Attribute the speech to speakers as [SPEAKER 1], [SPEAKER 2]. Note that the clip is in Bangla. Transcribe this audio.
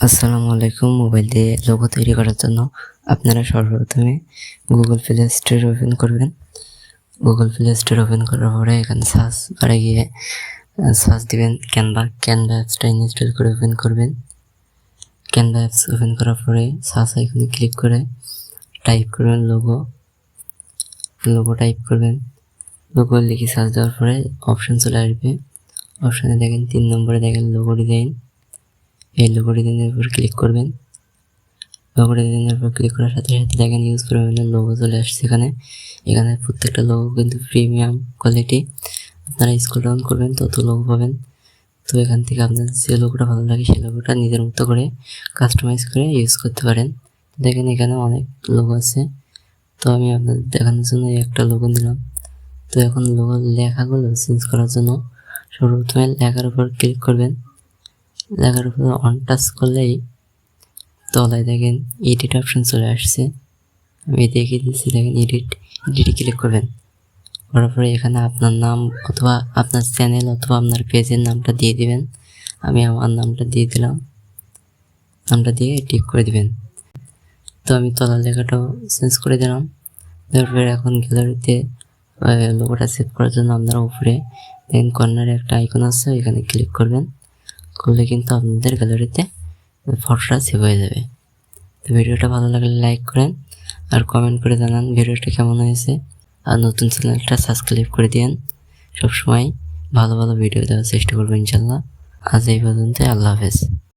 [SPEAKER 1] আসসালামু আলাইকুম। মোবাইল দিয়ে লোগো তৈরি করার জন্য আপনারা সর্বপ্রথমে গুগল প্লে স্টোর ওপেন করবেন। গুগল প্লে স্টোর ওপেন করার পরে এখানে সার্চ বারে গিয়ে সার্চ দিবেন ক্যানভা অ্যাপসটা ইনস্টল করে ওপেন করবেন। ক্যানভা অ্যাপস ওপেন করার পরে সার্চ আইকনে ক্লিক করে টাইপ করবেন লোগো টাইপ করবেন। লোগো লিখে সার্চ দেওয়ার পরে অপশন চলে আসবে। অপশানে দেখেন 3 নম্বরে দেখেন লোগো ডিজাইন। এই লোগো ডিজাইনের উপর ক্লিক করবেন। লোগো ডিজাইনের উপর ক্লিক করার সাথে সাথে দেখেন ইউজ প্রয়োজনের লোগো চলে আসছে এখানে প্রত্যেকটা লোগো কিন্তু প্রিমিয়াম কোয়ালিটি। আপনারা স্ক্রল ডাউন করবেন তত লোগো পাবেন। তো এখান থেকে আপনাদের যে লোগোটা ভালো লাগে সেই লোগোটা নিজের মতো করে কাস্টমাইজ করে ইউজ করতে পারেন। দেখেন এখানে অনেক লোগো আছে, তো আমি আপনাদের দেখানোর জন্য একটা লোগো নিলাম। তো এখন লোগোর লেখাগুলো চেঞ্জ করার জন্য সর্বপ্রথমে লেখার উপর ক্লিক করবেন। লেখার উপর অন টাচ করলেই তলায় দেখেন এডিট অপশন চলে আসছে। আমি দেখিয়ে দিচ্ছি, দেখেন এডিটে ক্লিক করবেন। করার পরে এখানে আপনার নাম অথবা আপনার চ্যানেল অথবা আপনার পেজের নামটা দিয়ে দিবেন। আমি আমার নামটা দিয়ে দিলাম, নামটা দিয়ে টিক করে দিবেন। তো আমি তলার লেখাটাও চেঞ্জ করে দিলাম। তারপরে এখন গ্যালারিতে লোগোটা সেভ করার জন্য আপনারা উপরে দেখেন কর্নারে একটা আইকন আছে, এখানে ক্লিক করবেন। করলে কিন্তু আপনাদের গ্যালারিতে ফটোটা সেভ হয়ে যাবে। তো ভিডিওটা ভালো লাগলে লাইক করেন আর কমেন্ট করে জানান ভিডিওটা কেমন হয়েছে। আর নতুন চ্যানেলটা সাবস্ক্রাইব করে দিন। সবসময় ভালো ভালো ভিডিও দেওয়ার চেষ্টা করবো ইনশাল্লাহ। আজ এই পর্যন্ত, আল্লাহ হাফেজ।